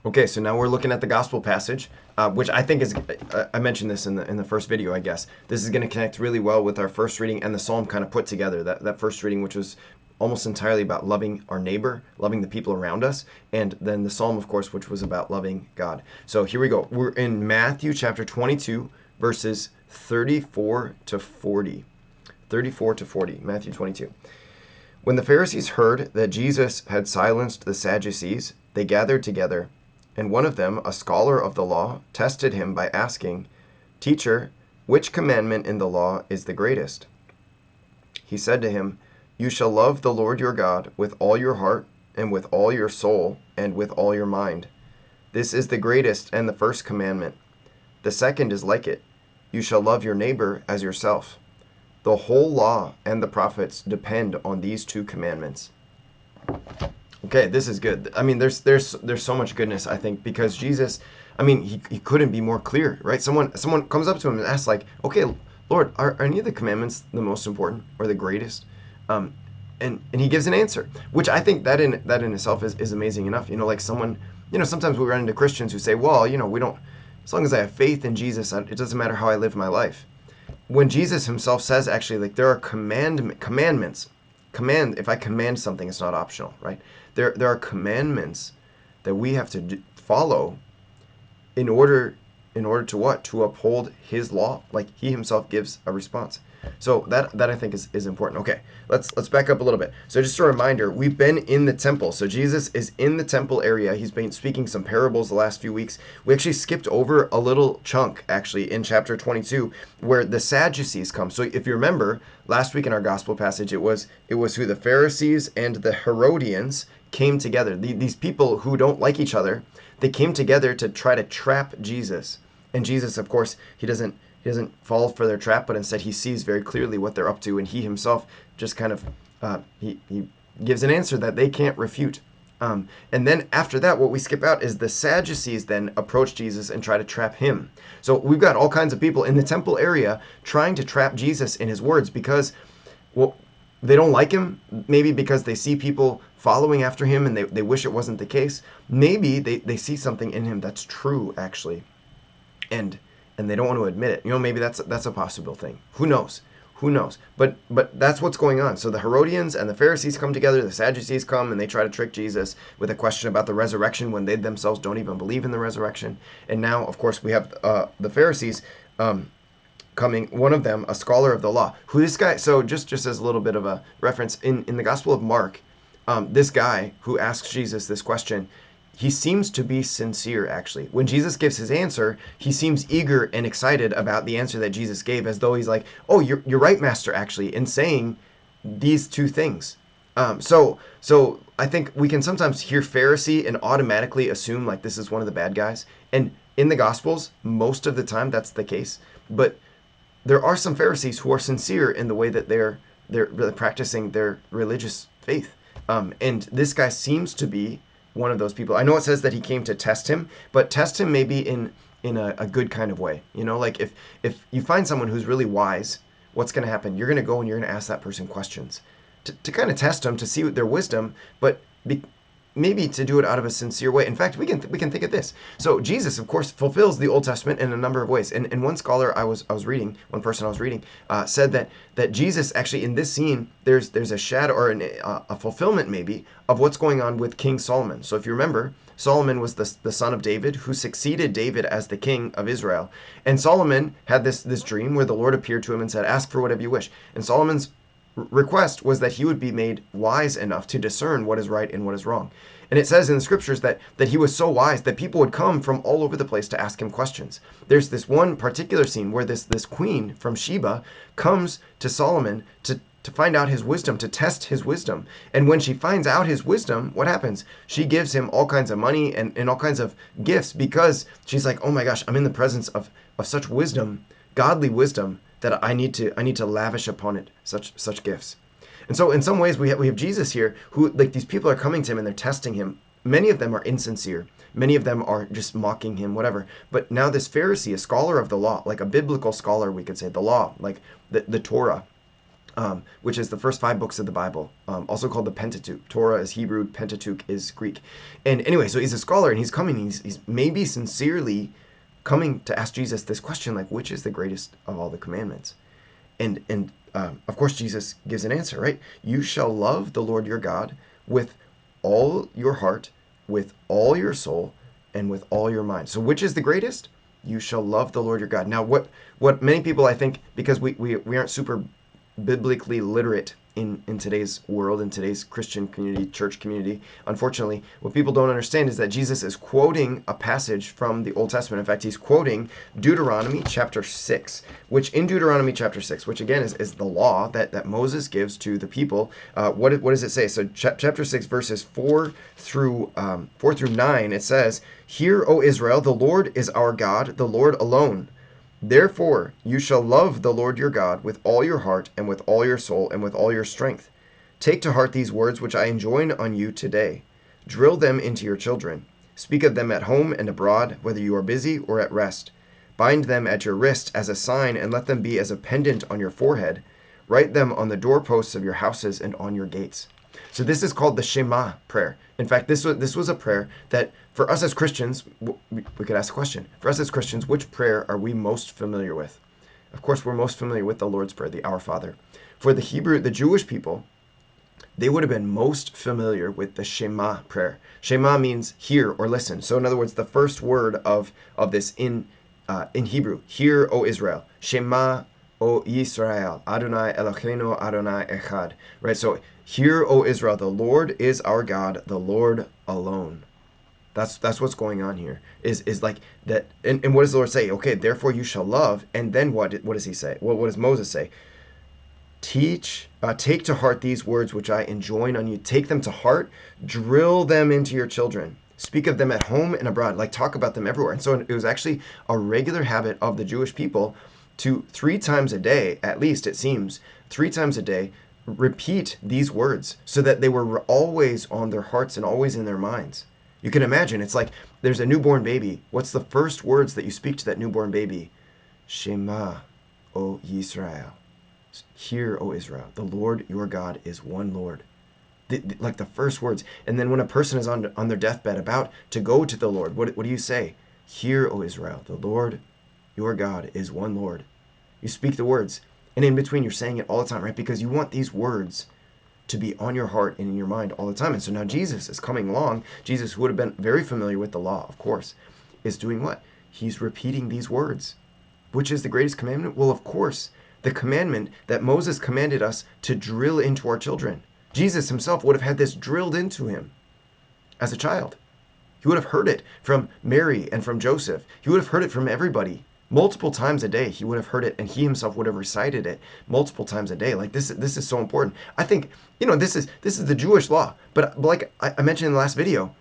Okay, so now we're looking at the gospel passage, which I think is, I mentioned this in the first video, I guess. This is going to connect really well with our first reading and the psalm kind of put together. That first reading, which was almost entirely about loving our neighbor, loving the people around us, and then the psalm, of course, which was about loving God. So here we go. We're in Matthew chapter 22, verses 34 to 40. 34 to 40, Matthew 22. When the Pharisees heard that Jesus had silenced the Sadducees, they gathered together. And one of them, a scholar of the law, tested him by asking, "Teacher, which commandment in the law is the greatest?" He said to him, "You shall love the Lord your God with all your heart, and with all your soul, and with all your mind. This is the greatest and the first commandment. The second is like it. You shall love your neighbor as yourself. The whole law and the prophets depend on these two commandments." Okay, this is good. I mean, there's so much goodness, I think, because Jesus, I mean, he couldn't be more clear, right? Someone comes up to him and asks, like, "Okay, Lord, are any of the commandments the most important or the greatest?" Um, and he gives an answer, which I think that in itself is amazing enough. Like someone, sometimes we run into Christians who say, "Well, we don't, as long as I have faith in Jesus, it doesn't matter how I live my life." When Jesus himself says, actually, like, there are commandments. If I command something, it's not optional, right? There are commandments that we have to follow in order to what? To uphold his law. Like, he himself gives a response. So that I think is important. Okay, let's back up a little bit. So just a reminder, we've been in the temple. So Jesus is in the temple area. He's been speaking some parables the last few weeks. We actually skipped over a little chunk, actually, in chapter 22, where the Sadducees come. So if you remember, last week in our gospel passage, it was who the Pharisees and the Herodians came together. These people who don't like each other, they came together to try to trap Jesus. And Jesus, of course, he doesn't fall for their trap, but instead he sees very clearly what they're up to, and he himself just kind of he gives an answer that they can't refute. And then after that, what we skip out is the Sadducees then approach Jesus and try to trap him. So we've got all kinds of people in the temple area trying to trap Jesus in his words because, well, they don't like him, maybe because they see people following after him and they wish it wasn't the case. Maybe they see something in him that's true, actually. And they don't want to admit it. Maybe that's a possible thing. Who knows? But that's what's going on. So the Herodians and the Pharisees come together, the Sadducees come, and they try to trick Jesus with a question about the resurrection when they themselves don't even believe in the resurrection. And now, of course, we have the Pharisees coming, one of them, a scholar of the law. Who this guy, so just as a little bit of a reference, in the Gospel of Mark, this guy who asks Jesus this question, he seems to be sincere, actually. When Jesus gives his answer, he seems eager and excited about the answer that Jesus gave, as though he's like, "Oh, you're right, Master, actually, in saying these two things." So I think we can sometimes hear Pharisee and automatically assume like this is one of the bad guys. And in the Gospels, most of the time that's the case. But there are some Pharisees who are sincere in the way that they're really practicing their religious faith. And this guy seems to be one of those people. I know it says that he came to test him, but test him maybe in a good kind of way. Like if you find someone who's really wise, what's going to happen? You're going to go and you're going to ask that person questions to kind of test them, to see their wisdom, but maybe to do it out of a sincere way. In fact, we can think of this. So Jesus, of course, fulfills the Old Testament in a number of ways. And one scholar I was reading, one person I was reading, said that Jesus actually in this scene there's a shadow or a fulfillment maybe of what's going on with King Solomon. So if you remember, Solomon was the son of David who succeeded David as the king of Israel. And Solomon had this dream where the Lord appeared to him and said, "Ask for whatever you wish." And Solomon's request was that he would be made wise enough to discern what is right and what is wrong. And it says in the scriptures that he was so wise that people would come from all over the place to ask him questions. There's this one particular scene where this queen from Sheba comes to Solomon to find out his wisdom, to test his wisdom. And when she finds out his wisdom, what happens? She gives him all kinds of money and all kinds of gifts because she's like, "Oh my gosh, I'm in the presence of such wisdom, godly wisdom, that I need to lavish upon it such gifts." And so in some ways we have Jesus here who, like, these people are coming to him and they're testing him. Many of them are insincere. Many of them are just mocking him, whatever. But now this Pharisee, a scholar of the law, like a biblical scholar, we could say, the law, like the Torah, which is the first 5 books of the Bible, also called the Pentateuch. Torah is Hebrew, Pentateuch is Greek. And anyway, so he's a scholar, and he's coming, he's maybe sincerely coming to ask Jesus this question, like, which is the greatest of all the commandments? And of course, Jesus gives an answer, right? You shall love the Lord your God with all your heart, with all your soul, and with all your mind. So which is the greatest? You shall love the Lord your God. Now, what many people, I think, because we aren't super biblically literate in today's world, in today's Christian community, church community, unfortunately, what people don't understand is that Jesus is quoting a passage from the Old Testament. In fact, he's quoting Deuteronomy chapter 6, which in Deuteronomy chapter 6, which again is the law that Moses gives to the people, what does it say? So chapter 6, verses 4 through 9, it says, "Hear, O Israel, the Lord is our God, the Lord alone. Therefore, you shall love the Lord your God with all your heart and with all your soul and with all your strength. Take to heart these words which I enjoin on you today. Drill them into your children. Speak of them at home and abroad, whether you are busy or at rest. Bind them at your wrist as a sign, and let them be as a pendant on your forehead. Write them on the doorposts of your houses and on your gates." So this is called the Shema prayer. In fact, this was a prayer that for us as Christians, we could ask a question. For us as Christians, which prayer are we most familiar with? Of course, we're most familiar with the Lord's Prayer, the Our Father. For the Jewish people, they would have been most familiar with the Shema prayer. Shema means hear or listen. So in other words, the first word of this in Hebrew, hear, O Israel. Shema, O Yisrael. Adonai Eloheinu, Adonai Echad. Right? So hear, O Israel, the Lord is our God, the Lord alone. That's what's going on here. Is like that. And what does the Lord say? Okay, therefore you shall love. And then what does he say? What does Moses say? Take to heart these words which I enjoin on you. Take them to heart. Drill them into your children. Speak of them at home and abroad. Like, talk about them everywhere. And so it was actually a regular habit of the Jewish people to 3 times a day, at least it seems, 3 times a day, repeat these words so that they were always on their hearts and always in their minds. You can imagine, it's like there's a newborn baby. What's the first words that you speak to that newborn baby? Shema, O Yisrael. Hear, O Israel, the Lord your God is one Lord. Like the first words. And then when a person is on their deathbed about to go to the Lord, what do you say? Hear, O Israel, the Lord your God is one Lord. You speak the words. And in between, you're saying it all the time, right? Because you want these words to be on your heart and in your mind all the time. And so now Jesus is coming along. Jesus, who would have been very familiar with the law, of course, is doing what? He's repeating these words. Which is the greatest commandment? Well, of course, the commandment that Moses commanded us to drill into our children. Jesus himself would have had this drilled into him as a child. He would have heard it from Mary and from Joseph. He would have heard it from everybody. Multiple times a day, he would have heard it, and he himself would have recited it multiple times a day. Like, this is so important. I think, this is the Jewish law. But like I mentioned in the last video,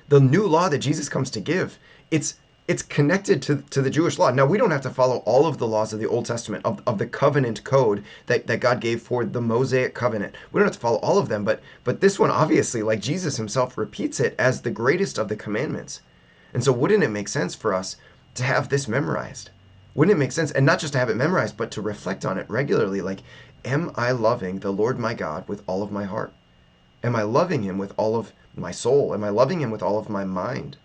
the new law that Jesus comes to give, it's connected to the Jewish law. Now, we don't have to follow all of the laws of the Old Testament, of the covenant code that God gave for the Mosaic covenant. We don't have to follow all of them, but this one, obviously, like Jesus himself repeats it as the greatest of the commandments. And so wouldn't it make sense for us to have this memorized? Wouldn't it make sense? And not just to have it memorized, but to reflect on it regularly. Like, am I loving the Lord my God with all of my heart? Am I loving him with all of my soul? Am I loving him with all of my mind?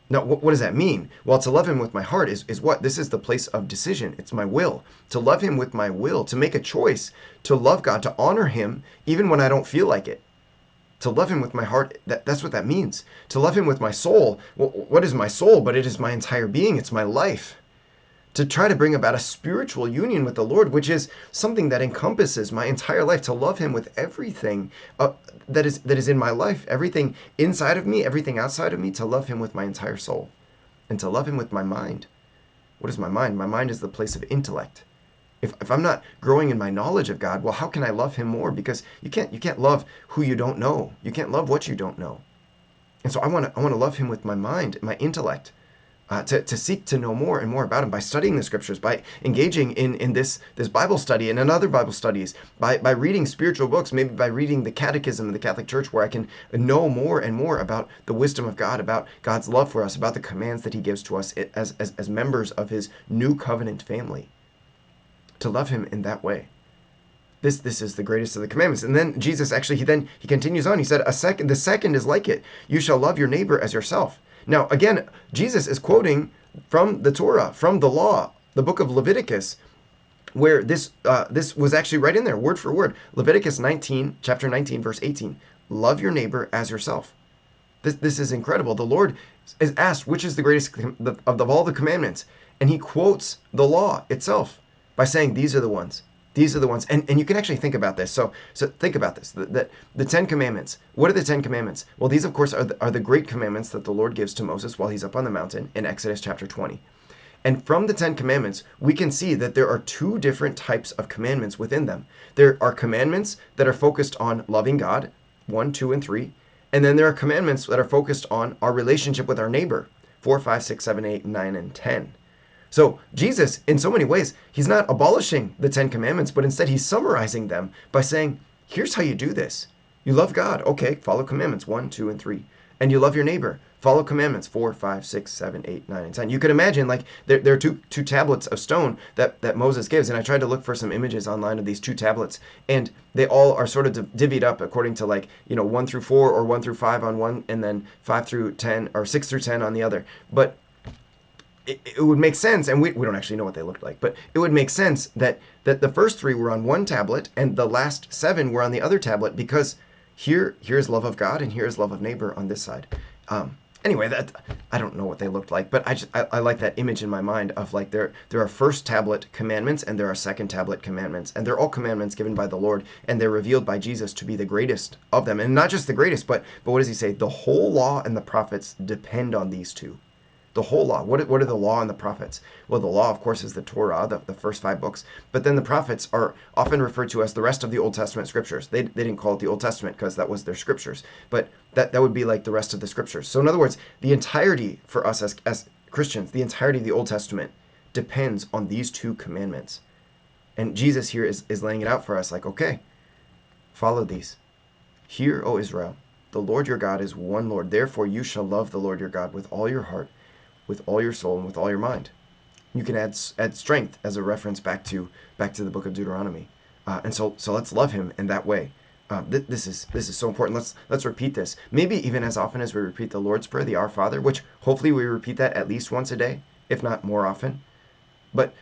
Now, what does that mean? Well, to love him with my heart is what? This is the place of decision. It's my will. To love him with my will, to make a choice, to love God, to honor him even when I don't feel like it. To love him with my heart, that's what that means. To love him with my soul, well, what is my soul? But it is my entire being. It's my life. To try to bring about a spiritual union with the Lord, which is something that encompasses my entire life. To love him with everything that is in my life, everything inside of me, everything outside of me. To love him with my entire soul, and to love him with my mind. What is my mind? My mind is the place of intellect. If I'm not growing in my knowledge of God, well, how can I love him more? Because you can't love who you don't know. You can't love what you don't know. And so I want to love him with my mind, my intellect, to seek to know more and more about him by studying the scriptures, by engaging in this Bible study and in other Bible studies, by reading spiritual books, maybe by reading the Catechism of the Catholic Church, where I can know more and more about the wisdom of God, about God's love for us, about the commands that he gives to us as members of his new covenant family. To love him in that way. This is the greatest of the commandments. And then Jesus actually he continues on. He said, the second is like it. You shall love your neighbor as yourself. Now again, Jesus is quoting from the Torah, from the law, the book of Leviticus, where this was actually right in there, word for word. Leviticus 19, chapter 19, verse 18. Love your neighbor as yourself. This is incredible. The Lord is asked which is the greatest of all the commandments, and he quotes the law itself by saying these are the ones. These are the ones, and you can actually think about this. So think about this. The Ten Commandments. What are the Ten Commandments? Well, these of course are the great commandments that the Lord gives to Moses while he's up on the mountain in Exodus chapter 20. And from the Ten Commandments, we can see that there are two different types of commandments within them. There are commandments that are focused on loving God, 1, 2, and 3. And then there are commandments that are focused on our relationship with our neighbor, 4, 5, 6, 7, 8, 9, and 10. So Jesus, in so many ways, he's not abolishing the Ten Commandments, but instead he's summarizing them by saying, here's how you do this. You love God. Okay, follow commandments 1, 2, and 3. And you love your neighbor. Follow commandments 4, 5, 6, 7, 8, 9, and 10. You can imagine, like, there are two tablets of stone that Moses gives. And I tried to look for some images online of these two tablets. And they all are sort of divvied up according to, like, 1 through 4 or 1 through 5 on one, and then 5 through 10 or 6 through 10 on the other. But it would make sense, and we don't actually know what they looked like, but it would make sense that the first 3 were on one tablet and the last 7 were on the other tablet, because here's love of God and here's love of neighbor on this side. Anyway, that I don't know what they looked like, but I like that image in my mind of, like, there are first tablet commandments and there are second tablet commandments, and they're all commandments given by the Lord, and they're revealed by Jesus to be the greatest of them, and not just the greatest, but what does he say? The whole law and the prophets depend on these two. The whole law. What are the law and the prophets? Well, the law, of course, is the Torah, the first 5 books. But then the prophets are often referred to as the rest of the Old Testament scriptures. They didn't call it the Old Testament because that was their scriptures. But that would be like the rest of the scriptures. So in other words, the entirety for us as Christians, the entirety of the Old Testament depends on these 2 commandments. And Jesus here is laying it out for us, like, okay, follow these. Hear, O Israel, the Lord your God is one Lord. Therefore you shall love the Lord your God with all your heart, with all your soul, and with all your mind. You can add strength as a reference back to the book of Deuteronomy, and so let's love him in that way. This is so important. Let's repeat this. Maybe even as often as we repeat the Lord's Prayer, the Our Father, which hopefully we repeat that at least once a day, if not more often. But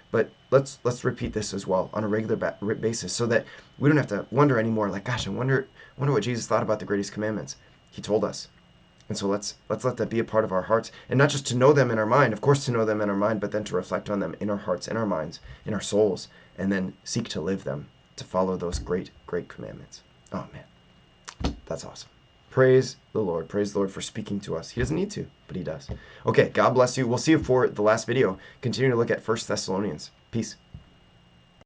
let's repeat this as well on a regular basis, so that we don't have to wonder anymore. Like, gosh, I wonder what Jesus thought about the greatest commandments. He told us. And so let's let that be a part of our hearts, and not just to know them in our mind, of course to know them in our mind, but then to reflect on them in our hearts, in our minds, in our souls, and then seek to live them, to follow those great, great commandments. Oh man, that's awesome. Praise the Lord. Praise the Lord for speaking to us. He doesn't need to, but he does. Okay, God bless you. We'll see you for the last video. Continue to look at 1 Thessalonians. Peace.